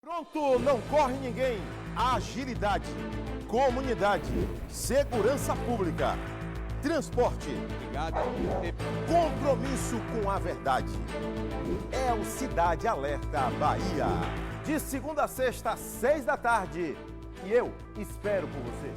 Pronto, não corre ninguém. Agilidade, comunidade, segurança pública, transporte, compromisso com a verdade. É o Cidade Alerta Bahia. De segunda a sexta, às 6 da tarde. E eu espero por você.